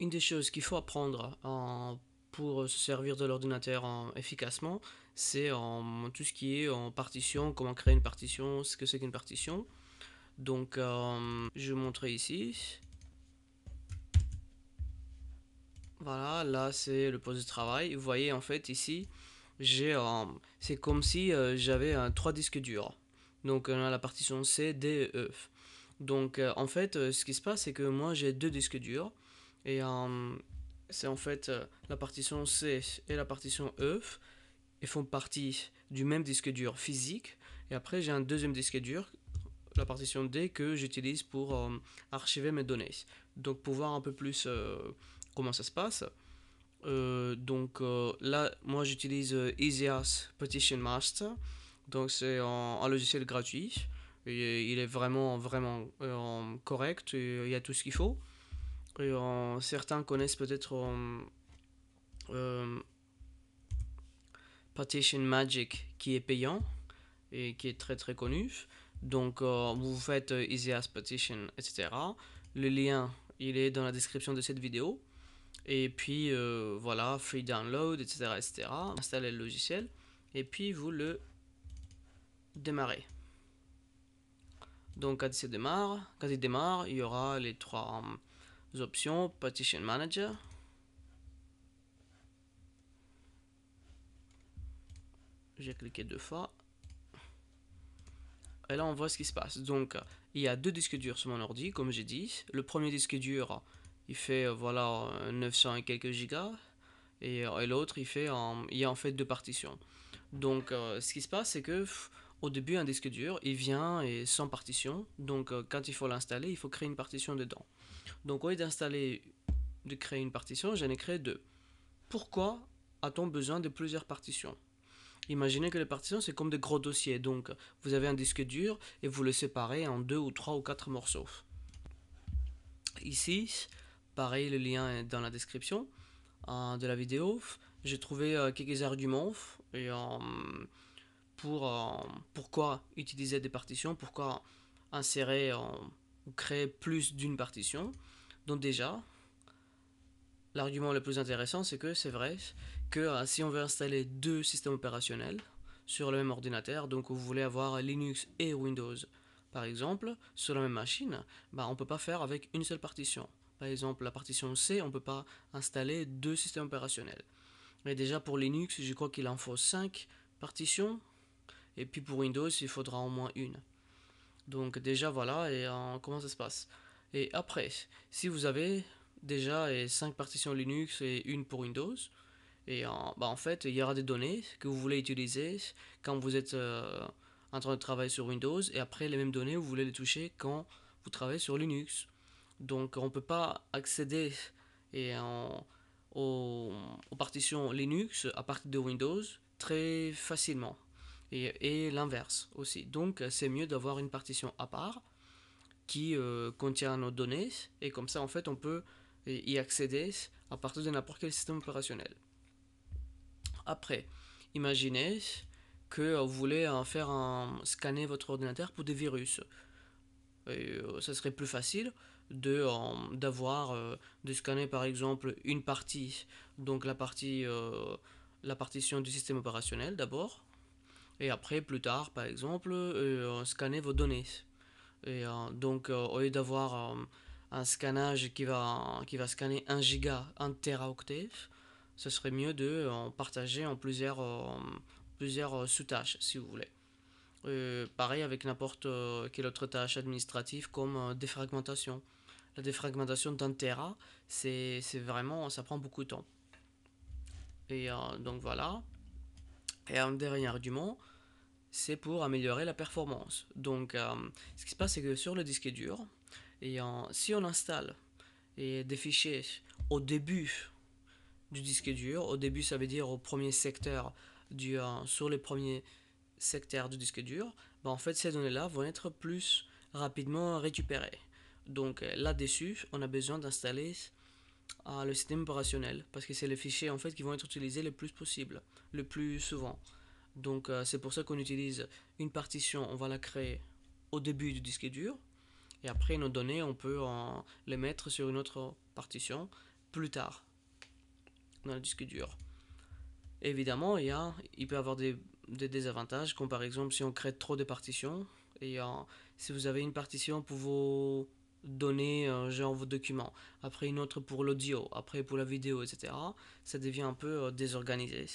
Une des choses qu'il faut apprendre pour se servir de l'ordinateur efficacement, c'est tout ce qui est en partition, comment créer une partition, ce que c'est qu'une partition. Donc, je vais vous montrer ici. Voilà, là c'est le poste de travail. Vous voyez en fait ici, c'est comme si j'avais trois disques durs. Donc on a la partition C, D, E. Donc en fait, ce qui se passe, c'est que moi j'ai deux disques durs et c'est en fait la partition C et la partition E. Ils font partie du même disque dur physique. Et après j'ai un deuxième disque dur, la partition D, que j'utilise pour archiver mes données. Donc pour voir un peu plus comment ça se passe. Là, moi j'utilise Easias Partition Master. Donc c'est un logiciel gratuit. Et il est vraiment correct. Et il y a tout ce qu'il faut. Et certains connaissent peut-être euh, Partition Magic qui est payant et qui est très connu. Donc vous faites Easias Partition, etc. Le lien, il est dans la description de cette vidéo. Et puis voilà, free download, etc., etc. Installez le logiciel et puis vous le démarrez. Donc quand il démarre, il y aura les trois options: Partition Manager. J'ai cliqué deux fois. Et là on voit ce qui se passe. Donc il y a deux disques durs sur mon ordi, comme j'ai dit. Le premier disque dur, il fait voilà 900 et quelques gigas. Et l'autre, il y a en fait deux partitions. Donc, ce qui se passe, c'est que au début, un disque dur, il vient et sans partition. Donc, quand il faut l'installer, il faut créer une partition dedans. Donc, au lieu de créer une partition, j'en ai créé deux. Pourquoi a-t-on besoin de plusieurs partitions? Imaginez que les partitions, c'est comme des gros dossiers. Donc, vous avez un disque dur et vous le séparez en deux ou trois ou quatre morceaux. Ici, pareil, le lien est dans la description de la vidéo. J'ai trouvé quelques arguments et, pour pourquoi utiliser des partitions, pourquoi insérer ou créer plus d'une partition. Donc déjà, l'argument le plus intéressant, c'est que c'est vrai que si on veut installer deux systèmes opérationnels sur le même ordinateur, donc vous voulez avoir Linux et Windows par exemple, sur la même machine, bah, on ne peut pas faire avec une seule partition. Par exemple, la partition C, on ne peut pas installer deux systèmes opérationnels. Mais déjà pour Linux, je crois qu'il en faut 5 partitions, et puis pour Windows, il faudra au moins une. Donc déjà voilà, et comment ça se passe. Et après, si vous avez déjà 5 partitions Linux et une pour Windows, et bah en fait, il y aura des données que vous voulez utiliser quand vous êtes en train de travailler sur Windows, et après les mêmes données, vous voulez les toucher quand vous travaillez sur Linux. Donc on ne peut pas accéder et aux, aux partitions Linux à partir de Windows très facilement. Et l'inverse aussi. Donc c'est mieux d'avoir une partition à part qui contient nos données, et comme ça en fait on peut y accéder à partir de n'importe quel système opérationnel. Après, imaginez que vous voulez scanner votre ordinateur pour des virus. Ça serait plus facile de scanner par exemple une partie, donc la partition du système opérationnel d'abord, et après plus tard par exemple scanner vos données. Au lieu d'avoir un scannage qui va scanner 1 giga, 1 teraoctet, ce serait mieux de partager en plusieurs sous-tâches si vous voulez. Pareil avec n'importe quelle autre tâche administrative comme défragmentation. La défragmentation d'un Tera, c'est vraiment, ça prend beaucoup de temps. Et donc voilà. Et un dernier argument, c'est pour améliorer la performance. Donc ce qui se passe, c'est que sur le disque dur, si on installe des fichiers au début du disque dur, au début ça veut dire au premier secteur sur les premiers secteurs du disque dur, bah en fait ces données-là vont être plus rapidement récupérées. Donc là-dessus, on a besoin d'installer le système opérationnel parce que c'est les fichiers en fait qui vont être utilisés le plus possible, le plus souvent. Donc c'est pour ça qu'on utilise une partition, on va la créer au début du disque dur, et après nos données on peut les mettre sur une autre partition plus tard dans le disque dur. Évidemment, il peut y avoir des désavantages, comme par exemple si on crée trop de partitions, et si vous avez une partition pour vos données, genre vos documents, après une autre pour l'audio, après pour la vidéo, etc., ça devient un peu désorganisé.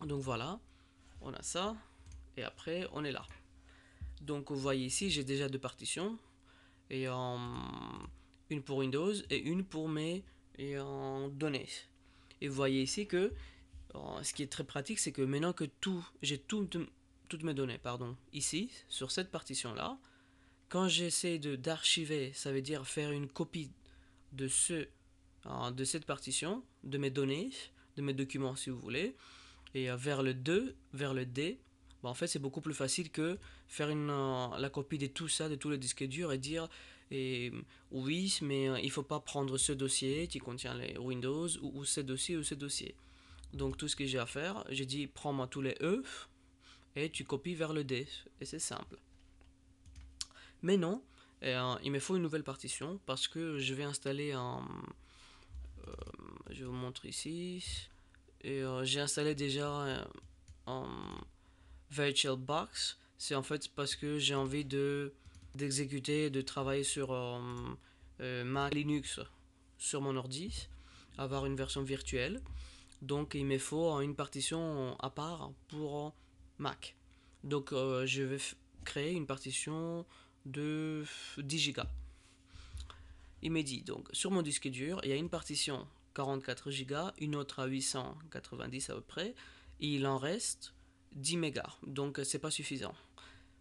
Donc voilà, on a ça, et après on est là. Donc vous voyez ici, j'ai déjà deux partitions, et une pour Windows et une pour mes données. Et vous voyez ici que ce qui est très pratique, c'est que maintenant que j'ai toutes mes données, ici, sur cette partition-là, quand j'essaie d'archiver, ça veut dire faire une copie de de cette partition, de mes données, de mes documents si vous voulez, et vers le D, en fait c'est beaucoup plus facile que faire la copie de tout ça, de tous les disques durs et dire oui, mais il ne faut pas prendre ce dossier qui contient les Windows ou ce dossier ou ce dossier. Donc tout ce que j'ai à faire, j'ai dit prends-moi tous les E et tu copies vers le D. Et c'est simple. Mais non, il me faut une nouvelle partition parce que je vais installer je vous montre ici. Et j'ai installé déjà un VirtualBox. C'est en fait parce que j'ai envie d'exécuter, de travailler sur Mac Linux sur mon ordi, avoir une version virtuelle. Donc il me faut une partition à part pour Mac. Donc je vais créer une partition de 10 Go. Il me dit donc sur mon disque dur, il y a une partition 44 Go, une autre à 890 à peu près, et il en reste 10 mégas. Donc c'est pas suffisant.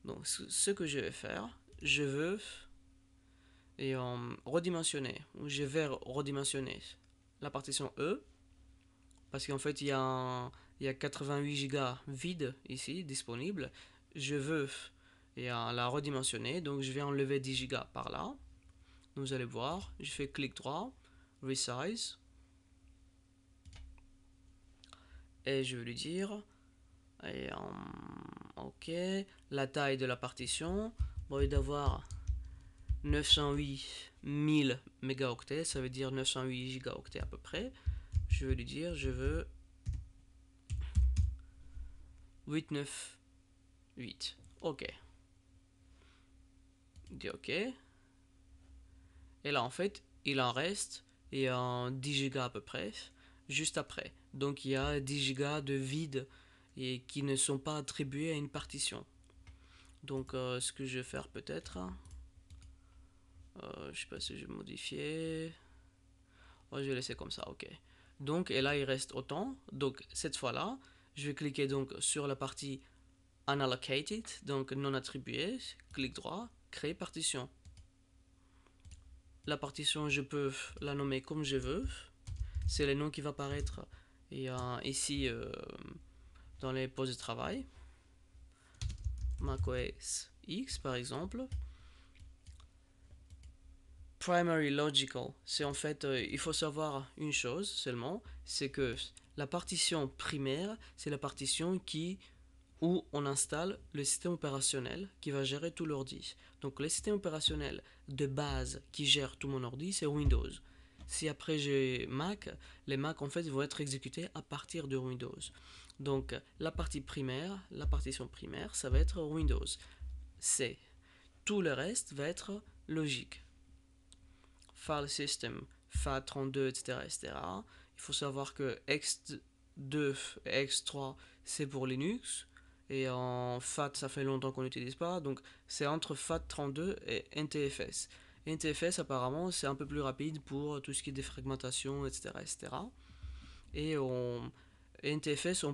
Donc ce que je vais faire, je veux redimensionner, ou je vais redimensionner la partition E parce qu'en fait il y a 88 Go vide ici disponible. Je veux la redimensionner, donc je vais enlever 10 Go par là. Vous allez voir, je fais clic droit, resize, et je vais lui dire ok, la taille de la partition, au lieu d'avoir 908 000 mégaoctets, ça veut dire 908 gigaoctets à peu près, je vais lui dire je veux 898. Ok. Il dit ok. Et là en fait, il en reste en 10 Go à peu près, juste après. Donc il y a 10 Go de vide et qui ne sont pas attribués à une partition. Donc ce que je vais faire peut-être, je sais pas si je vais modifier. Oh, je vais laisser comme ça, ok. Donc et là il reste autant. Donc cette fois-là, je vais cliquer donc sur la partie unallocated, donc non attribué, clic droit, créer partition. La partition, je peux la nommer comme je veux. C'est le nom qui va apparaître ici dans les postes de travail. macOS X par exemple. Primary Logical, c'est en fait, il faut savoir une chose seulement, c'est que la partition primaire, c'est la partition où on installe le système opérationnel qui va gérer tout l'ordi. Donc le système opérationnel de base qui gère tout mon ordi, c'est Windows. Si après j'ai Mac, les Mac en fait vont être exécutés à partir de Windows. Donc la partie primaire, la partition primaire, ça va être Windows. C'est tout le reste va être logique. File system, FAT32, etc., etc. Il faut savoir que X2 et X3 c'est pour Linux. Et en FAT, ça fait longtemps qu'on n'utilise pas. Donc, c'est entre FAT32 et NTFS. NTFS, apparemment, c'est un peu plus rapide pour tout ce qui est défragmentation, etc. etc. Et NTFS,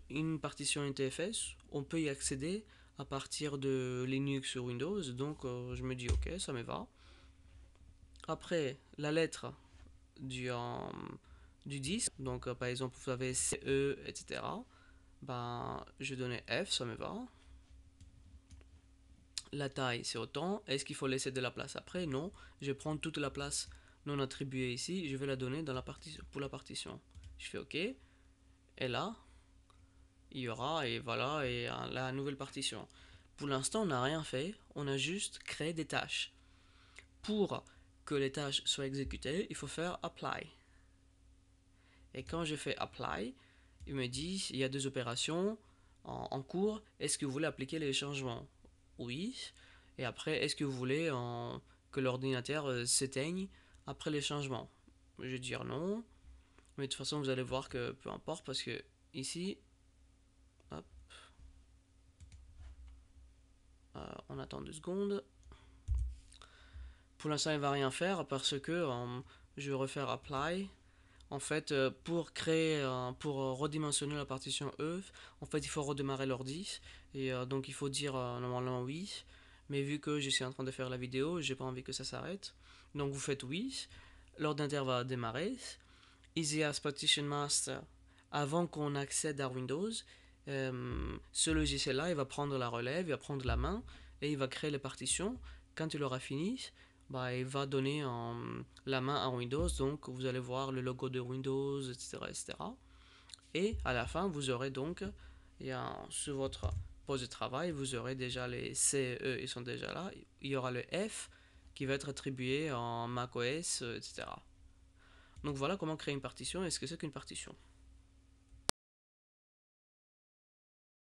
une partition NTFS, on peut y accéder à partir de Linux sur Windows. Donc, je me dis, ok, ça me va. Après, la lettre du disque, donc par exemple, vous avez CE, etc. Je donnais F, ça me va. La taille, c'est autant. Est-ce qu'il faut laisser de la place après? Non. Je vais prendre toute la place non attribuée ici. Je vais la donner pour la partition. Je fais OK. Et là, il y aura, et voilà, et la nouvelle partition. Pour l'instant, on n'a rien fait. On a juste créé des tâches. Pour que les tâches soient exécutées, il faut faire apply. Et quand je fais apply, il me dit il y a deux opérations en cours. Est-ce que vous voulez appliquer les changements? Oui. Et après, est-ce que vous voulez que l'ordinateur s'éteigne après les changements? Je vais dire non. Mais de toute façon, vous allez voir que peu importe parce que ici, hop, on attend 2 secondes. Pour l'instant, il ne va rien faire parce que je vais refaire apply. En fait, pour créer, pour redimensionner la partition E, en fait, il faut redémarrer l'ordi. Et donc, il faut dire normalement oui. Mais vu que je suis en train de faire la vidéo, j'ai pas envie que ça s'arrête. Donc, vous faites oui. L'ordinateur va démarrer. Easy as Partition Master, avant qu'on accède à Windows, ce logiciel-là, il va prendre la relève, il va prendre la main et il va créer les partitions. Quand il aura fini, bah, il va donner la main à Windows, donc vous allez voir le logo de Windows, etc. etc. Et à la fin, vous aurez donc, sur votre poste de travail, vous aurez déjà les C et E, ils sont déjà là. Il y aura le F qui va être attribué en macOS, etc. Donc voilà comment créer une partition et ce que c'est qu'une partition.